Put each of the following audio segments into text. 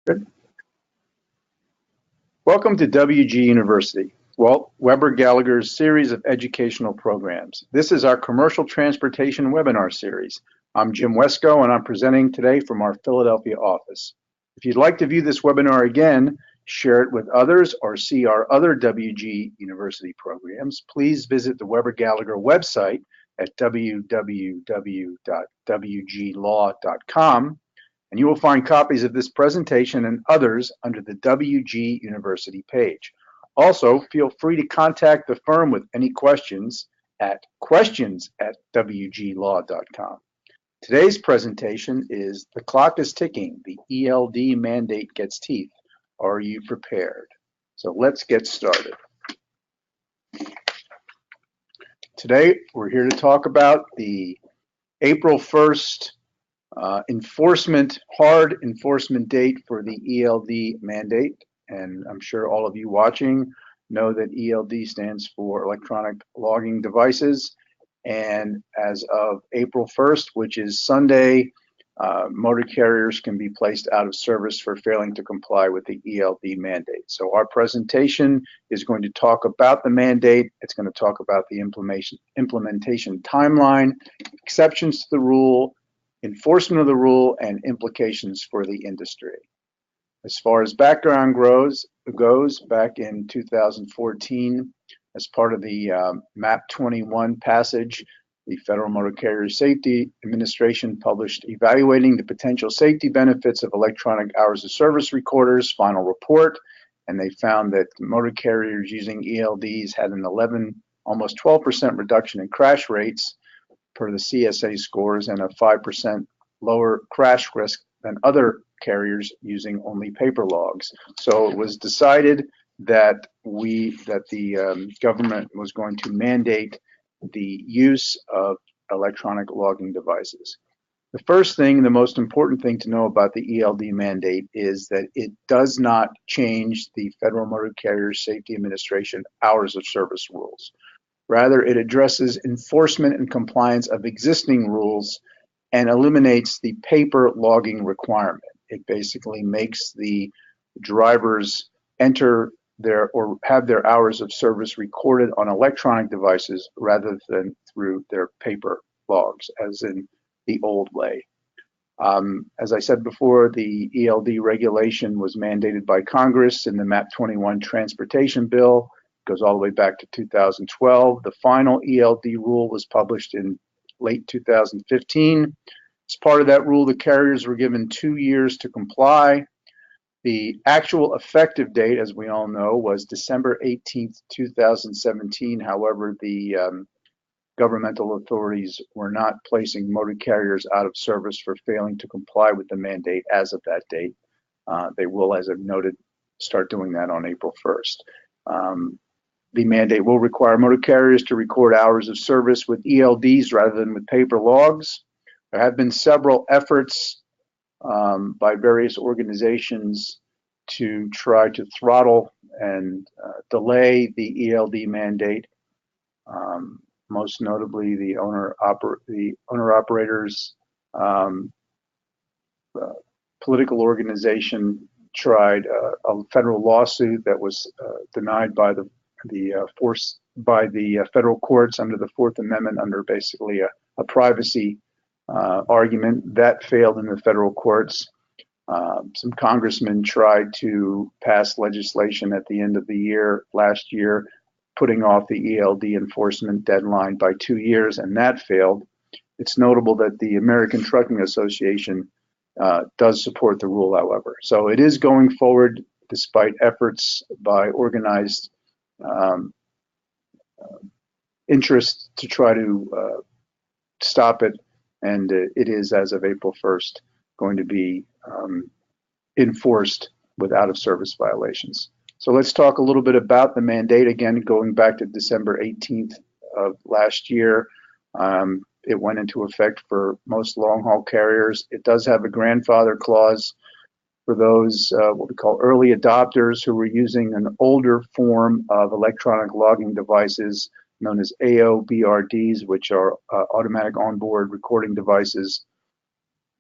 Good. Welcome to WG University, Walt Weber Gallagher's series of educational programs. This is our commercial transportation webinar series. I'm Jim Wesco and I'm presenting today from our Philadelphia office. If you'd like to view this webinar again, share it with others, or see our other WG University programs, please visit the Weber Gallagher website at www.wglaw.com. And you will find copies of this presentation and others under the WG University page. Also, feel free to contact the firm with any questions at questions@wglaw.com. Today's presentation is "The Clock is Ticking, the ELD Mandate Gets Teeth. Are you prepared?" So let's get started. Today, we're here to talk about the April 1st hard enforcement date for the ELD mandate. And I'm sure all of you watching know that ELD stands for electronic logging devices. And as of April 1st, which is Sunday, motor carriers can be placed out of service for failing to comply with the ELD mandate. So our presentation is going to talk about the mandate. It's going to talk about the implementation timeline, exceptions to the rule, enforcement of the rule, and implications for the industry. As far as background goes, back in 2014, as part of the MAP 21 passage, the Federal Motor Carrier Safety Administration published Evaluating the Potential Safety Benefits of Electronic Hours of Service Recorders final report, and they found that motor carriers using ELDs had an almost 12% reduction in crash rates per the CSA scores, and a 5% lower crash risk than other carriers using only paper logs. So it was decided that the government was going to mandate the use of electronic logging devices. The first thing, the most important thing to know about the ELD mandate is that it does not change the Federal Motor Carrier Safety Administration hours of service rules. Rather, it addresses enforcement and compliance of existing rules and eliminates the paper logging requirement. It basically makes the drivers enter or have their hours of service recorded on electronic devices rather than through their paper logs, as in the old way. As I said before, the ELD regulation was mandated by Congress in the MAP 21 transportation bill. Goes all the way back to 2012. The final ELD rule was published in late 2015. As part of that rule, the carriers were given 2 years to comply. The actual effective date, as we all know, was December 18th, 2017. However, the governmental authorities were not placing motor carriers out of service for failing to comply with the mandate as of that date. They will, as I've noted, start doing that on April 1st. The mandate will require motor carriers to record hours of service with ELDs rather than with paper logs. There have been several efforts by various organizations to try to throttle and delay the ELD mandate. Most notably, the owner-operators political organization tried a federal lawsuit that was denied by the federal courts under the Fourth Amendment, under basically a privacy argument. That failed in the federal courts. Some congressmen tried to pass legislation at the end of the last year, putting off the ELD enforcement deadline by 2 years, and that failed. It's notable that the American Trucking Association does support the rule, however. So it is going forward despite efforts by organized interest to try to stop it, and it is, as of April 1st, going to be enforced with out-of-service violations. So let's talk a little bit about the mandate. Again, going back to December 18th of last year, it went into effect for most long-haul carriers. It does have a grandfather clause for those what we call early adopters who were using an older form of electronic logging devices known as AOBRDs, which are automatic onboard recording devices.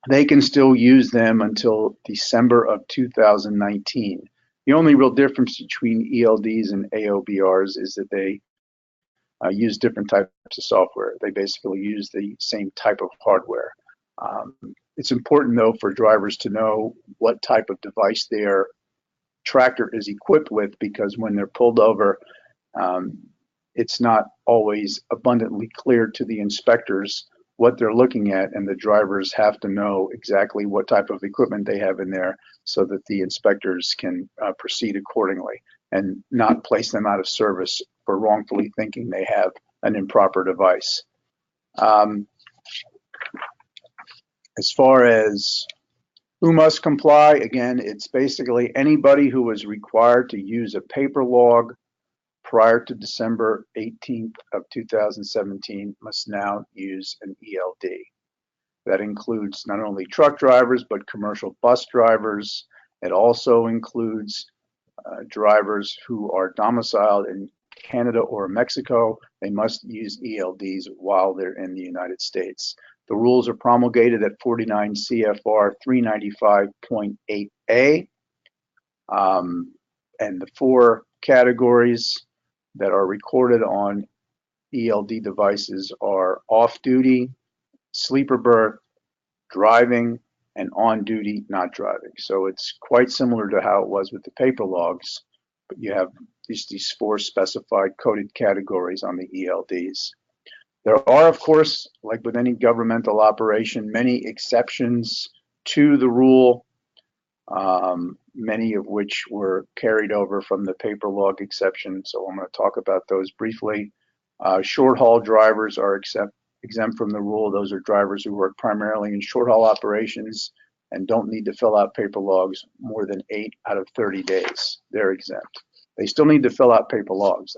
they can still use them until December of 2019. The only real difference between ELDs and AOBRs is that they use different types of software. They basically use the same type of hardware. Um, it's important, though, for drivers to know what type of device their tractor is equipped with, because when they're pulled over, um, it's not always abundantly clear to the inspectors what they're looking at, and the drivers have to know exactly what type of equipment they have in there so that the inspectors can proceed accordingly and not place them out of service for wrongfully thinking they have an improper device. As far as who must comply, again, it's basically anybody who was required to use a paper log prior to December 18th of 2017 must now use an ELD. That includes not only truck drivers, but commercial bus drivers. It also includes drivers who are domiciled in Canada or Mexico. They must use ELDs while they're in the United States. The rules are promulgated at 49 CFR 395.8A. And the four categories that are recorded on ELD devices are off-duty, sleeper berth, driving, and on-duty not driving. So it's quite similar to how it was with the paper logs, but you have these four specified coded categories on the ELDs. There are, of course, like with any governmental operation, many exceptions to the rule, many of which were carried over from the paper log exception. So I'm going to talk about those briefly. Short haul drivers are exempt from the rule. Those are drivers who work primarily in short haul operations and don't need to fill out paper logs more than 8 out of 30 days. They're exempt. They still need to fill out paper logs,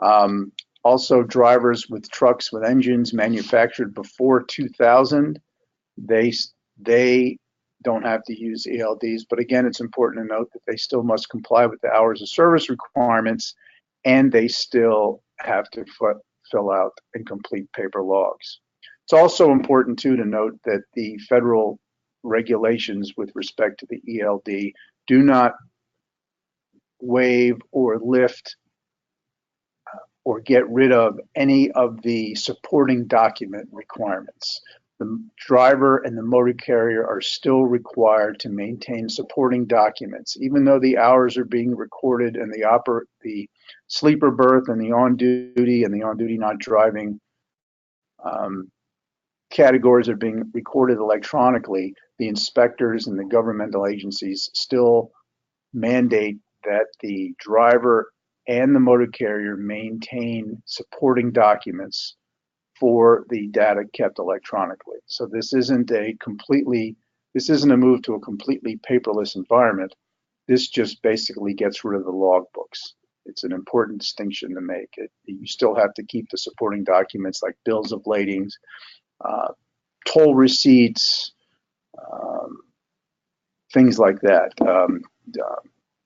though. Also, drivers with trucks with engines manufactured before 2000, they don't have to use ELDs, but again, it's important to note that they still must comply with the hours of service requirements, and they still have to fill out and complete paper logs. It's also important, too, to note that the federal regulations with respect to the ELD do not waive or lift or get rid of any of the supporting document requirements. The driver and the motor carrier are still required to maintain supporting documents, even though the hours are being recorded and the sleeper berth and the on-duty and the on-duty not driving categories are being recorded electronically. The inspectors and the governmental agencies still mandate that the driver and the motor carrier maintain supporting documents for the data kept electronically. So this isn't a move to a completely paperless environment. This just basically gets rid of the logbooks. It's an important distinction to make. You still have to keep the supporting documents like bills of ladings, toll receipts, things like that.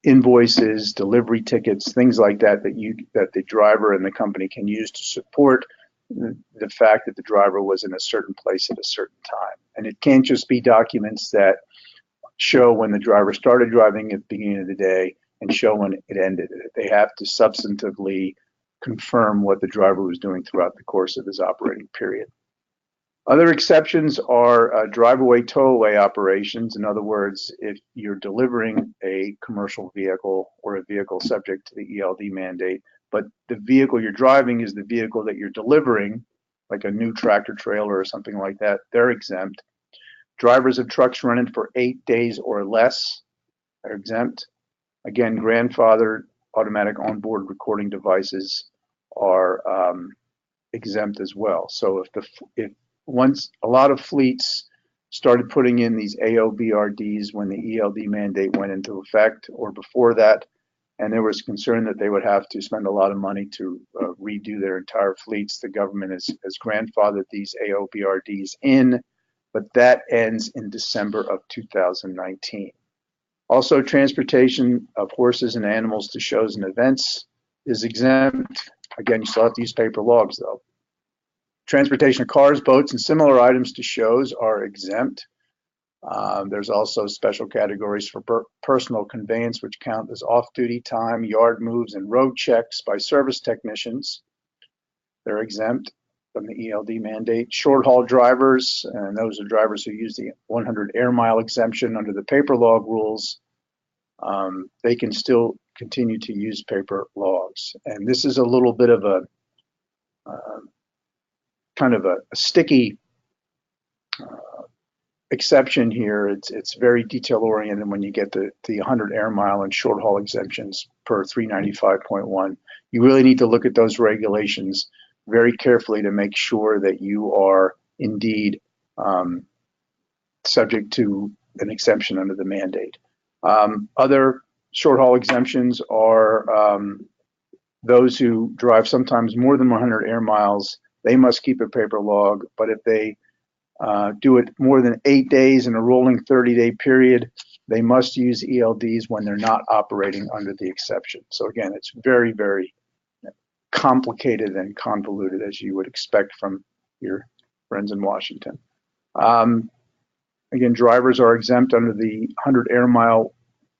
Invoices, delivery tickets, things like that that the driver and the company can use to support the fact that the driver was in a certain place at a certain time. And it can't just be documents that show when the driver started driving at the beginning of the day and show when it ended. They have to substantively confirm what the driver was doing throughout the course of his operating period. Other exceptions are drive-away, tow-away operations. In other words, if you're delivering a commercial vehicle or a vehicle subject to the ELD mandate, but the vehicle you're driving is the vehicle that you're delivering, like a new tractor trailer or something like that, they're exempt. Drivers of trucks rented for 8 days or less are exempt. Again, grandfathered automatic onboard recording devices are exempt as well. So if once a lot of fleets started putting in these AOBRDs when the ELD mandate went into effect or before that, and there was concern that they would have to spend a lot of money to redo their entire fleets, the government has grandfathered these AOBRDs in, but that ends in December of 2019. Also, transportation of horses and animals to shows and events is exempt. Again, you still have to use paper logs, though. Transportation of cars, boats, and similar items to shows are exempt. There's also special categories for personal conveyance, which count as off-duty time, yard moves, and road checks by service technicians. They're exempt from the ELD mandate. Short-haul drivers, and those are drivers who use the 100 air mile exemption under the paper log rules, they can still continue to use paper logs. And this is a little bit of a kind of a sticky exception here. It's very detail oriented when you get the 100 air mile and short haul exemptions per 395.1. You really need to look at those regulations very carefully to make sure that you are indeed subject to an exemption under the mandate. Other short haul exemptions are those who drive sometimes more than 100 air miles. They must keep a paper log, but if they do it more than 8 days in a rolling 30-day period, they must use ELDs when they're not operating under the exception. So again, it's very, very complicated and convoluted, as you would expect from your friends in Washington. Again, drivers are exempt under the 100 air mile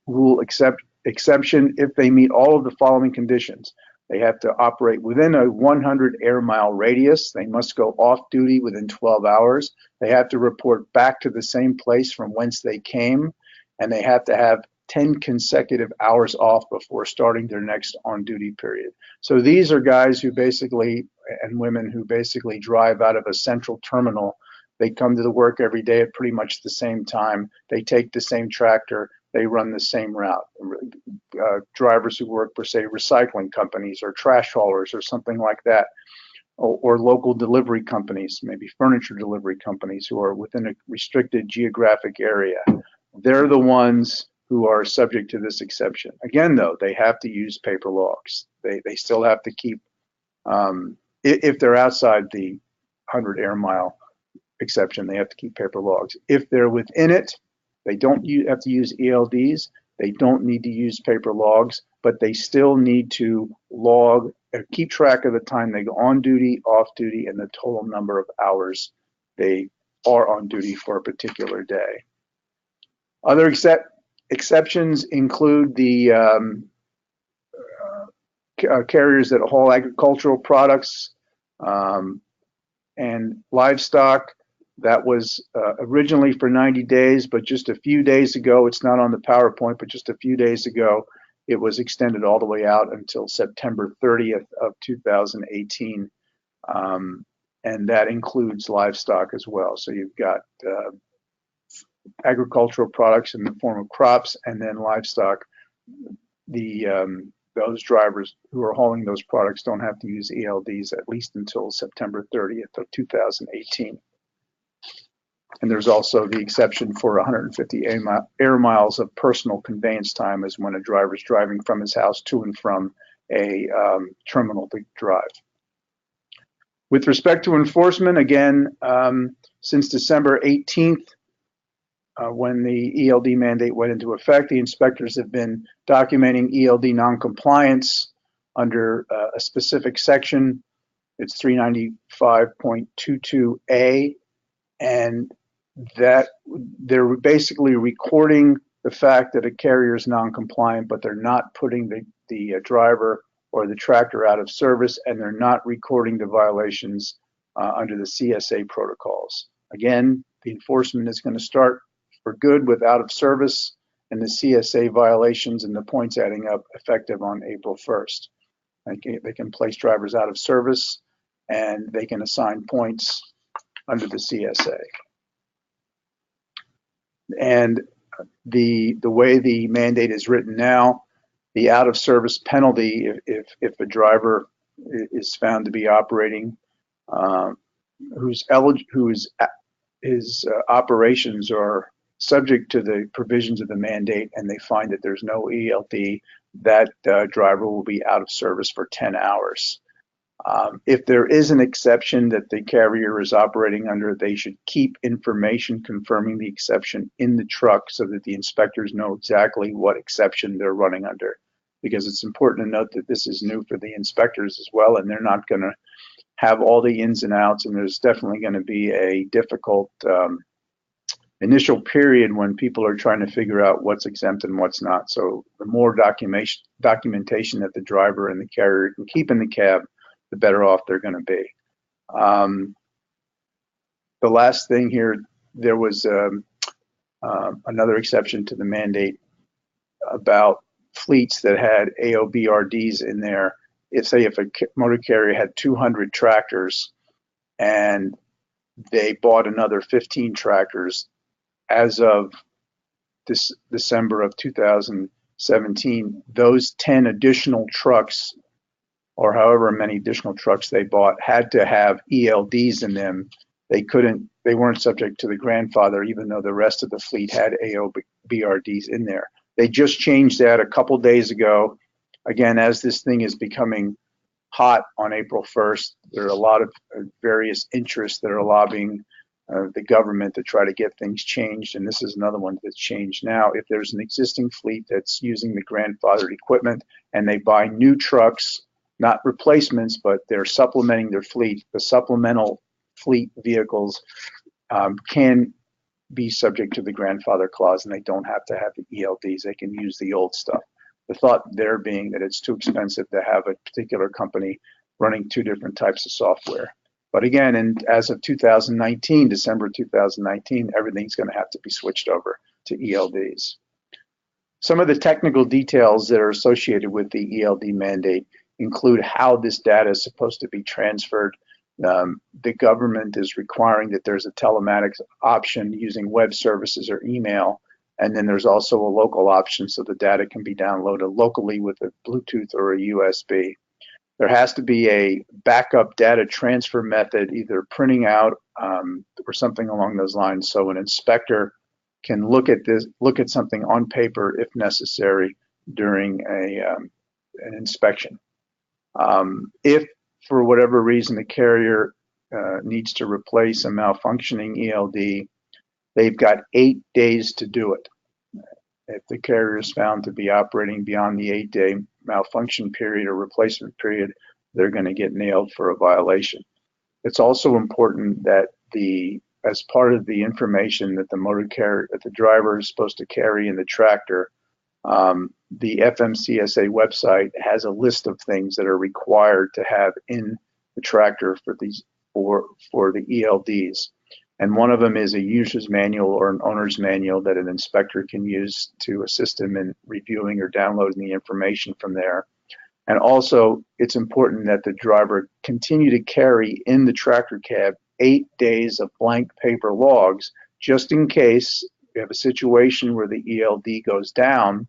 rule exception if they meet all of the following conditions. They have to operate within a 100 air mile radius. They must go off duty within 12 hours. They have to report back to the same place from whence they came, and they have to have 10 consecutive hours off before starting their next on-duty period. So these are guys who basically, and women who basically drive out of a central terminal. They come to the work every day at pretty much the same time. They take the same tractor. They run the same route. Drivers who work for, say, recycling companies or trash haulers or something like that, or local delivery companies, maybe furniture delivery companies who are within a restricted geographic area. They're the ones who are subject to this exception. Again, though, they have to use paper logs. They still have to keep, if they're outside the 100 air mile exception, they have to keep paper logs. If they're within it, they don't have to use ELDs. They don't need to use paper logs, but they still need to log, keep track of the time they go on duty, off duty, and the total number of hours they are on duty for a particular day. Other exceptions include the carriers that haul agricultural products and livestock. That was originally for 90 days, but just a few days ago, it's not on the PowerPoint, but just a few days ago, it was extended all the way out until September 30th of 2018. And that includes livestock as well. So you've got agricultural products in the form of crops, and then livestock. Those drivers who are hauling those products don't have to use ELDs at least until September 30th of 2018. And there's also the exception for 150 air miles of personal conveyance time, is when a driver is driving from his house to and from a terminal to drive. With respect to enforcement, again, since December 18th, when the ELD mandate went into effect, the inspectors have been documenting ELD noncompliance under a specific section. It's 395.22A, and that they're basically recording the fact that a carrier is non-compliant, but they're not putting the driver or the tractor out of service, and they're not recording the violations under the CSA protocols. Again, the enforcement is going to start for good with out of service and the CSA violations and the points adding up effective on April 1st. They can place drivers out of service, and they can assign points under the CSA. And the way the mandate is written now, the out of service penalty, if a driver is found to be operating whose operations are subject to the provisions of the mandate, and they find that there's no ELD, that driver will be out of service for 10 hours. If there is an exception that the carrier is operating under, they should keep information confirming the exception in the truck so that the inspectors know exactly what exception they're running under. Because it's important to note that this is new for the inspectors as well, and they're not going to have all the ins and outs, and there's definitely going to be a difficult initial period when people are trying to figure out what's exempt and what's not. So the more documentation that the driver and the carrier can keep in the cab, the better off they're going to be. The last thing here, there was another exception to the mandate about fleets that had AOBRDs in there. If a motor carrier had 200 tractors and they bought another 15 tractors as of this December of 2017, those 10 additional trucks, or however many additional trucks they bought, had to have ELDs in them. They weren't subject to the grandfather, even though the rest of the fleet had AOBRDs in there. They just changed that a couple days ago. Again, as this thing is becoming hot on April 1st, there are a lot of various interests that are lobbying the government to try to get things changed, and this is another one that's changed now. If there's an existing fleet that's using the grandfathered equipment and they buy new trucks, not replacements, but they're supplementing their fleet, the supplemental fleet vehicles can be subject to the grandfather clause, and they don't have to have the ELDs. They can use the old stuff. The thought there being that it's too expensive to have a particular company running two different types of software. But again, and as of 2019, December 2019, everything's going to have to be switched over to ELDs. Some of the technical details that are associated with the ELD mandate include how this data is supposed to be transferred. The government is requiring that there's a telematics option using web services or email, and then there's also a local option so the data can be downloaded locally with a Bluetooth or a USB. There has to be a backup data transfer method, either printing out or something along those lines, so an inspector can look at something on paper if necessary during an inspection. If for whatever reason the carrier needs to replace a malfunctioning ELD, they've got 8 days to do it. If the carrier is found to be operating beyond the 8-day malfunction period or replacement period, they're going to get nailed for a violation. It's also important that as part of the information that the driver is supposed to carry in the tractor, the FMCSA website has a list of things that are required to have in the tractor for the ELDs. And one of them is a user's manual or an owner's manual that an inspector can use to assist him in reviewing or downloading the information from there. And also, it's important that the driver continue to carry in the tractor cab 8 days of blank paper logs, just in case we have a situation where the ELD goes down,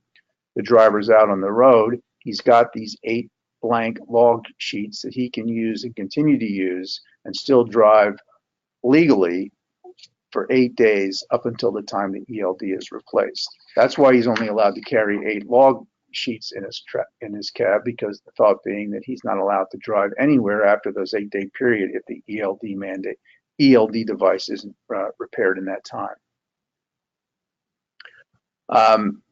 the driver's out on the road, he's got these 8 blank log sheets that he can use and continue to use and still drive legally for 8 days up until the time the ELD is replaced. That's why he's only allowed to carry 8 log sheets in his cab, because the thought being that he's not allowed to drive anywhere after those 8-day period if the ELD device isn't repaired in that time.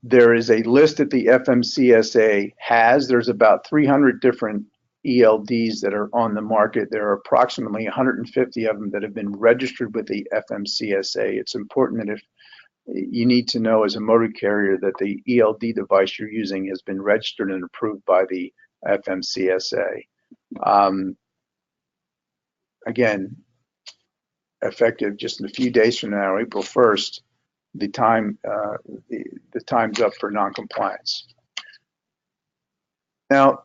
There is a list that the FMCSA has. There's about 300 different ELDs that are on the market. There are approximately 150 of them that have been registered with the FMCSA. It's important that if you need to know as a motor carrier that the ELD device you're using has been registered and approved by the FMCSA. Again, effective just in a few days from now, April 1st, the time's up for noncompliance. Now,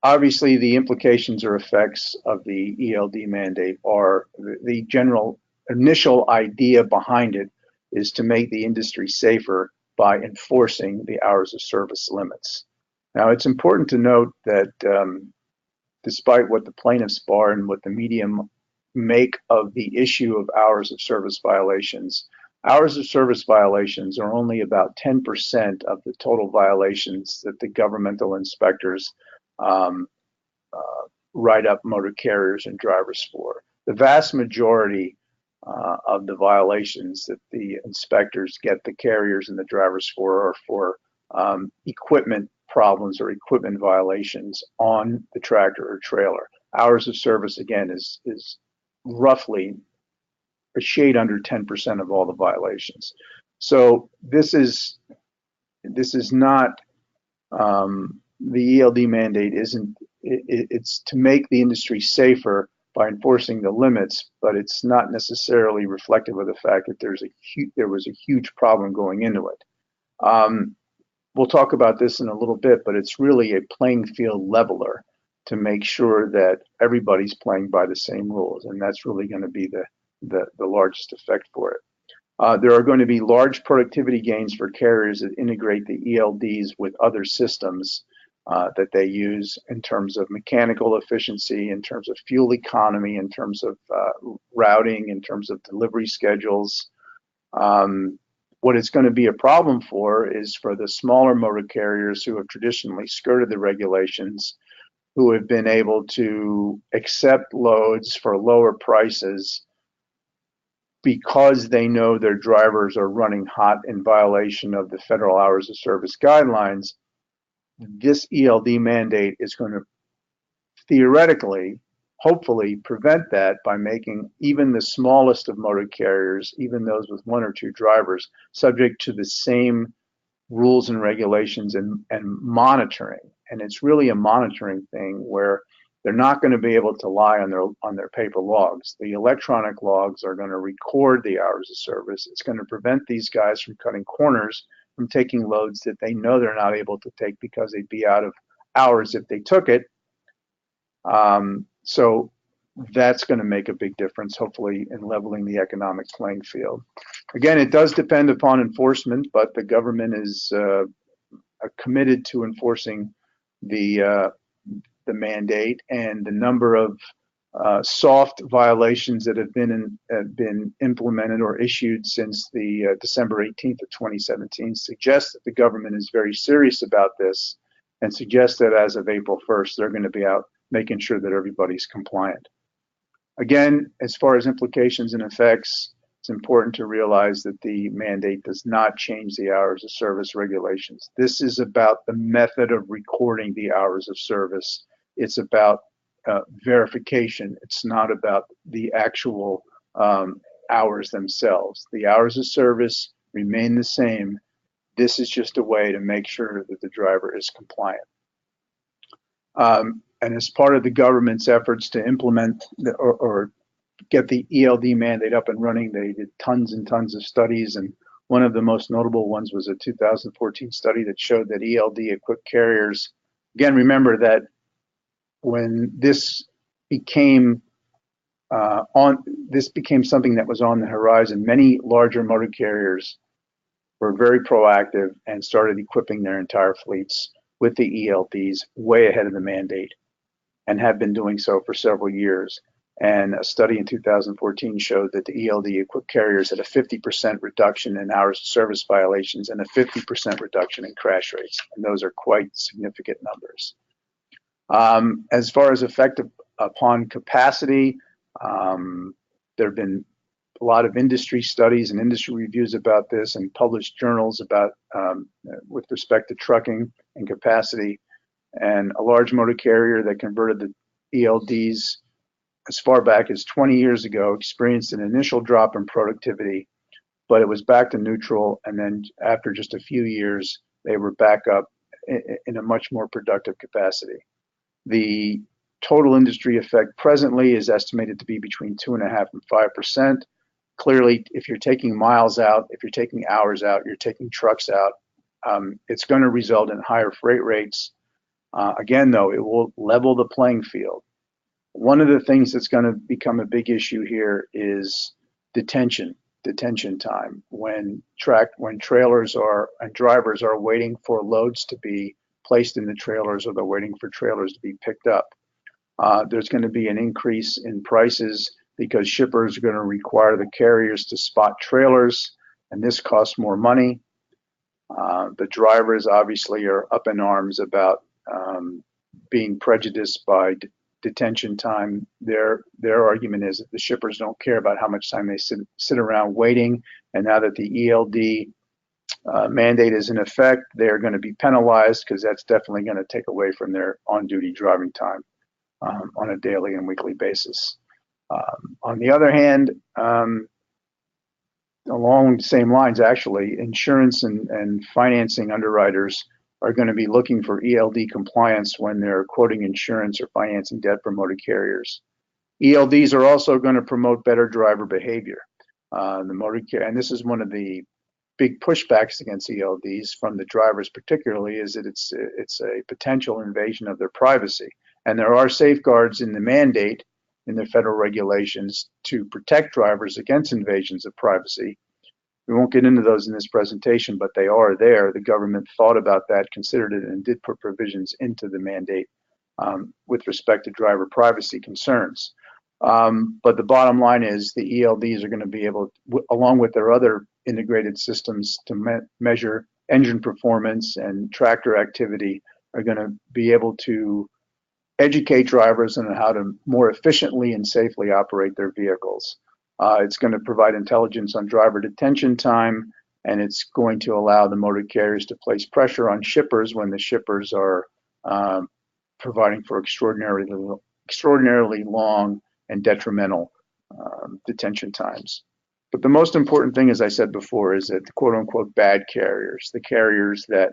obviously, the implications or effects of the ELD mandate are the general initial idea behind it is to make the industry safer by enforcing the hours of service limits. Now, it's important to note that despite what the plaintiffs bar and what the media make of the issue of hours of service violations, hours of service violations are only about 10% of the total violations that the governmental inspectors write up motor carriers and drivers for. The vast majority of the violations that the inspectors get the carriers and the drivers for are for equipment problems or equipment violations on the tractor or trailer. Hours of service, again, is roughly a shade under 10% of all the violations. So this is not the ELD mandate isn't. It's to make the industry safer by enforcing the limits, but it's not necessarily reflective of the fact that there was a huge problem going into it. We'll talk about this in a little bit, but it's really a playing field leveler to make sure that everybody's playing by the same rules, and that's really going to be the largest effect for it. There are going to be large productivity gains for carriers that integrate the ELDs with other systems that they use in terms of mechanical efficiency, in terms of fuel economy, in terms of routing, in terms of delivery schedules. What it's going to be a problem for is for the smaller motor carriers who have traditionally skirted the regulations, who have been able to accept loads for lower prices because they know their drivers are running hot in violation of the federal hours of service guidelines. This ELD mandate is going to theoretically, hopefully, prevent that by making even the smallest of motor carriers, even those with 1 or 2 drivers, subject to the same rules and regulations and monitoring. And it's really a monitoring thing where they're not going to be able to lie on their paper logs. The electronic logs are going to record the hours of service. It's going to prevent these guys from cutting corners, from taking loads that they know they're not able to take because they'd be out of hours if they took it. So that's going to make a big difference, hopefully, in leveling the economic playing field. Again, it does depend upon enforcement, but the government is committed to enforcing the mandate, and the number of soft violations that have been implemented or issued since the December 18th of 2017 suggests that the government is very serious about this, and suggests that as of April 1st, they're going to be out making sure that everybody's compliant. Again, as far as implications and effects, it's important to realize that the mandate does not change the hours of service regulations. This is about the method of recording the hours of service. It's about verification. It's not about the actual hours themselves. The hours of service remain the same. This is just a way to make sure that the driver is compliant. And as part of the government's efforts to implement or get the ELD mandate up and running, they did tons and tons of studies, and one of the most notable ones was a 2014 study that showed that ELD equipped carriers, again, remember that when this became something that was on the horizon, many larger motor carriers were very proactive and started equipping their entire fleets with the ELDs way ahead of the mandate, and have been doing so for several years. And a study in 2014 showed that the ELD equipped carriers had a 50% reduction in hours of service violations and a 50% reduction in crash rates. And those are quite significant numbers. As far as effect upon capacity, there have been a lot of industry studies and industry reviews about this, and published journals about with respect to trucking and capacity. And a large motor carrier that converted the ELDs as far back as 20 years ago experienced an initial drop in productivity, but it was back to neutral. And then after just a few years, they were back up in a much more productive capacity. The total industry effect presently is estimated to be between 2.5% and 5%. Clearly, if you're taking miles out, if you're taking hours out, you're taking trucks out, it's going to result in higher freight rates. Again, though, it will level the playing field. One of the things that's going to become a big issue here is detention time. When trailers and drivers are waiting for loads to be placed in the trailers, or they're waiting for trailers to be picked up, there's going to be an increase in prices because shippers are going to require the carriers to spot trailers, and this costs more money. The drivers obviously are up in arms about being prejudiced by detention time. Their argument is that the shippers don't care about how much time they sit around waiting, and now that the ELD mandate is in effect, they're going to be penalized, because that's definitely going to take away from their on-duty driving time on a daily and weekly basis. On the other hand, along the same lines, actually, insurance and financing underwriters are going to be looking for ELD compliance when they're quoting insurance or financing debt for motor carriers. ELDs are also going to promote better driver behavior. And this is one of the big pushbacks against ELDs from the drivers, particularly, is that it's a potential invasion of their privacy. And there are safeguards in the mandate in the federal regulations to protect drivers against invasions of privacy. We won't get into those in this presentation, but they are there. The government thought about that, considered it, and did put provisions into the mandate with respect to driver privacy concerns. But the bottom line is the ELDs are going to be able, along with their other integrated systems to measure engine performance and tractor activity, are going to be able to educate drivers on how to more efficiently and safely operate their vehicles. It's going to provide intelligence on driver detention time, and it's going to allow the motor carriers to place pressure on shippers when the shippers are providing for extraordinarily long and detrimental detention times. But the most important thing, as I said before, is that the quote-unquote bad carriers, the carriers that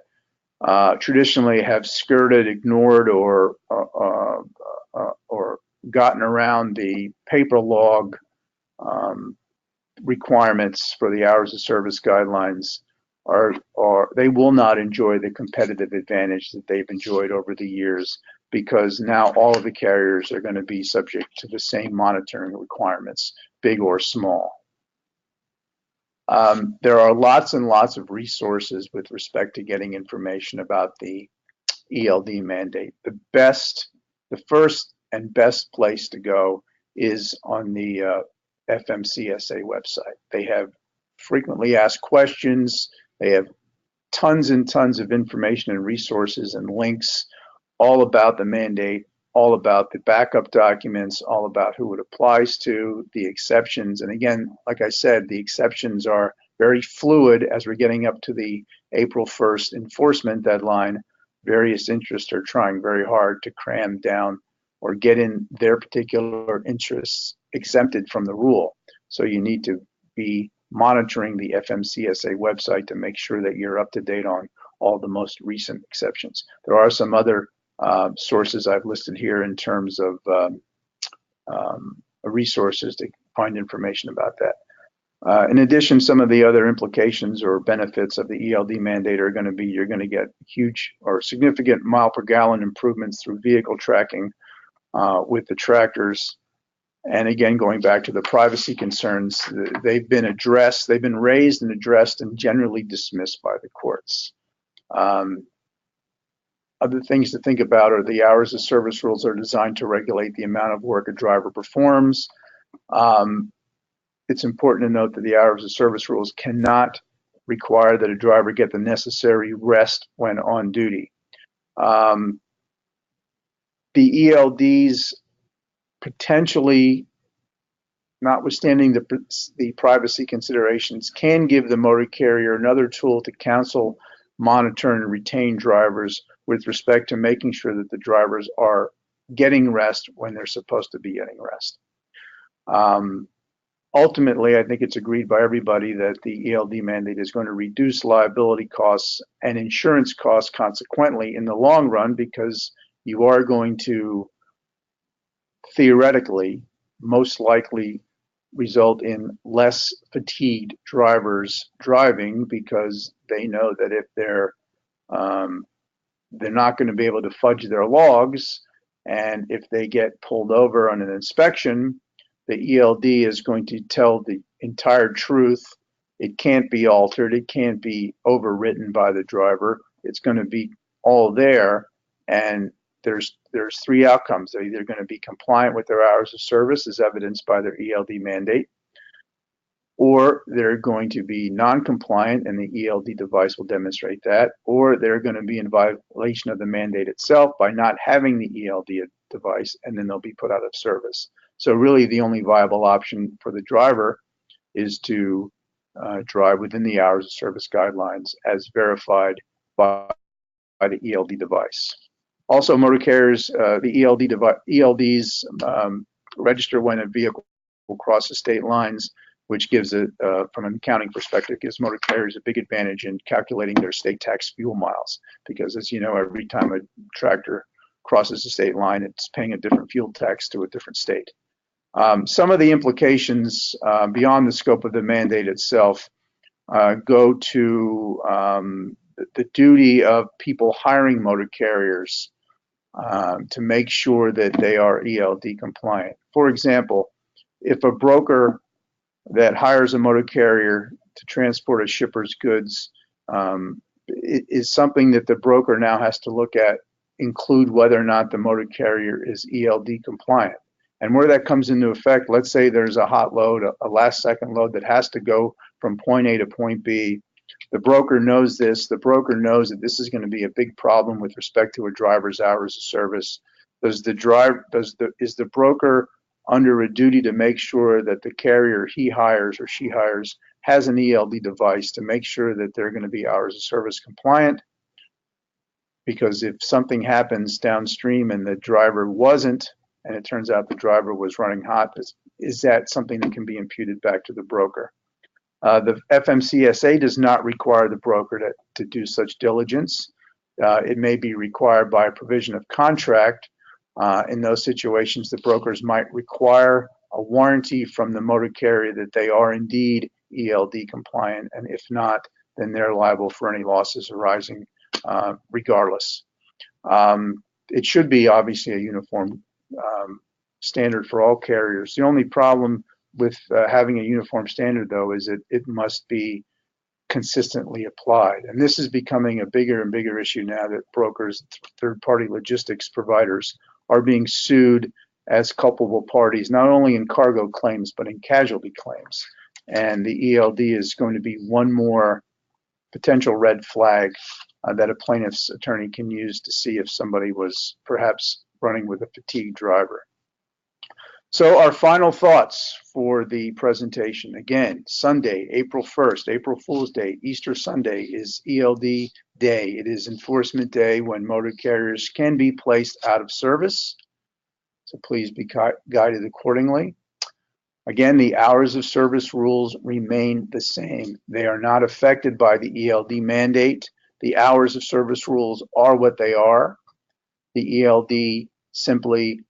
traditionally have skirted, ignored, or gotten around the paper log requirements for the hours of service guidelines, they will not enjoy the competitive advantage that they've enjoyed over the years, because now all of the carriers are going to be subject to the same monitoring requirements, big or small. There are lots and lots of resources with respect to getting information about the ELD mandate. The first and best place to go is on the FMCSA website. They have frequently asked questions. They have tons and tons of information and resources and links all about the mandate, all about the backup documents, all about who it applies to, the exceptions. And again, like I said, the exceptions are very fluid as we're getting up to the April 1st enforcement deadline. Various interests are trying very hard to cram down or get in their particular interests exempted from the rule. So you need to be monitoring the FMCSA website to make sure that you're up to date on all the most recent exceptions. There are some other sources I've listed here in terms of resources to find information about that. In addition, some of the other implications or benefits of the ELD mandate are going to be you're going to get huge or significant mile per gallon improvements through vehicle tracking with the tractors. And again, going back to the privacy concerns, they've been raised and addressed and generally dismissed by the courts. Other things to think about are the hours of service rules are designed to regulate the amount of work a driver performs. It's important to note that the hours of service rules cannot require that a driver get the necessary rest when on duty. The ELDs potentially, notwithstanding the privacy considerations, can give the motor carrier another tool to counsel, monitor, and retain drivers with respect to making sure that the drivers are getting rest when they're supposed to be getting rest. Ultimately, I think it's agreed by everybody that the ELD mandate is going to reduce liability costs and insurance costs consequently in the long run, because you are going to theoretically most likely result in less fatigued drivers driving, because they know that if they're not going to be able to fudge their logs, and if they get pulled over on an inspection, the ELD is going to tell the entire truth. It can't be altered. It can't be overwritten by the driver. It's going to be all there, and there's three outcomes. They're either going to be compliant with their hours of service as evidenced by their ELD mandate, or they're going to be non-compliant and the ELD device will demonstrate that, or they're going to be in violation of the mandate itself by not having the ELD device, and then they'll be put out of service. So really the only viable option for the driver is to drive within the hours of service guidelines as verified by the ELD device. Also, motor carriers, the ELDs register when a vehicle crosses state lines which gives from an accounting perspective, gives motor carriers a big advantage in calculating their state tax fuel miles. Because as you know, every time a tractor crosses the state line, it's paying a different fuel tax to a different state. Some of the implications beyond the scope of the mandate itself go to the duty of people hiring motor carriers to make sure that they are ELD compliant. For example, if a broker that hires a motor carrier to transport a shipper's goods is something that the broker now has to look at, include whether or not the motor carrier is ELD compliant. And where that comes into effect, let's say there's a hot load, a last second load that has to go from point A to point B. The broker knows this. The broker knows that this is going to be a big problem with respect to a driver's hours of service. Is the broker under a duty to make sure that the carrier he hires or she hires has an ELD device to make sure that they're going to be hours of service compliant? Because if something happens downstream and the driver wasn't, and it turns out the driver was running hot, is that something that can be imputed back to the broker? The FMCSA does not require the broker to do such diligence. It may be required by a provision of contract. In those situations, the brokers might require a warranty from the motor carrier that they are indeed ELD compliant, and if not, then they're liable for any losses arising regardless. It should be obviously a uniform standard for all carriers. The only problem with having a uniform standard, though, is that it must be consistently applied. And this is becoming a bigger and bigger issue now that brokers, third-party logistics providers, are being sued as culpable parties, not only in cargo claims, but in casualty claims. And the ELD is going to be one more potential red flag that a plaintiff's attorney can use to see if somebody was perhaps running with a fatigued driver. So our final thoughts for the presentation. Again, Sunday, April 1st, April Fool's Day, Easter Sunday is ELD Day. It is Enforcement Day when motor carriers can be placed out of service. So please be guided accordingly. Again, the hours of service rules remain the same. They are not affected by the ELD mandate. The hours of service rules are what they are. The ELD simply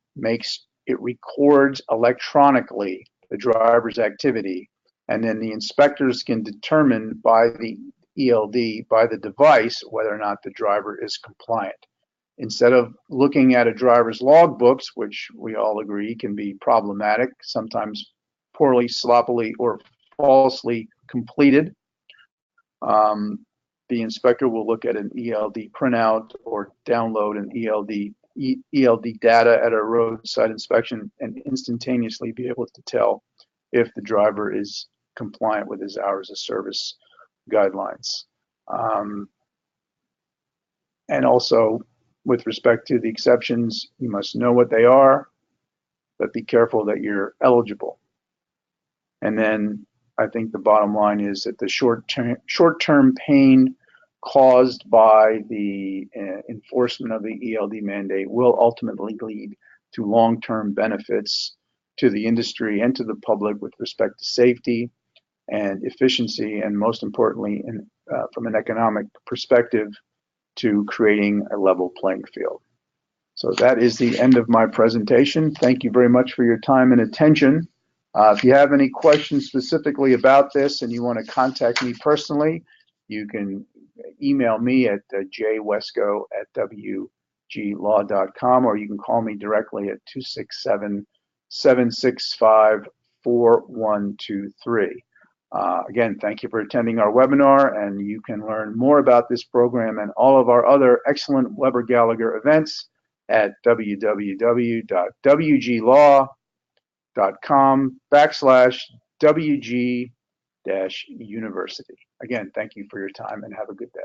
it records electronically the driver's activity, and then the inspectors can determine by the ELD, by the device, whether or not the driver is compliant. Instead of looking at a driver's logbooks, which we all agree can be problematic, sometimes poorly, sloppily, or falsely completed, the inspector will look at an ELD printout or download an ELD data at a roadside inspection and instantaneously be able to tell if the driver is compliant with his hours of service guidelines. And also, with respect to the exceptions, you must know what they are, but be careful that you're eligible. And then I think the bottom line is that the short-term pain caused by the enforcement of the ELD mandate will ultimately lead to long-term benefits to the industry and to the public with respect to safety and efficiency, and most importantly, from an economic perspective, to creating a level playing field. So that is the end of my presentation. Thank you very much for your time and attention. If you have any questions specifically about this and you want to contact me personally, you can email me at jwesco@wglaw.com, or you can call me directly at 267-765-4123. Again, thank you for attending our webinar, and you can learn more about this program and all of our other excellent Weber Gallagher events at www.wglaw.com/WG-University. Again, thank you for your time and have a good day.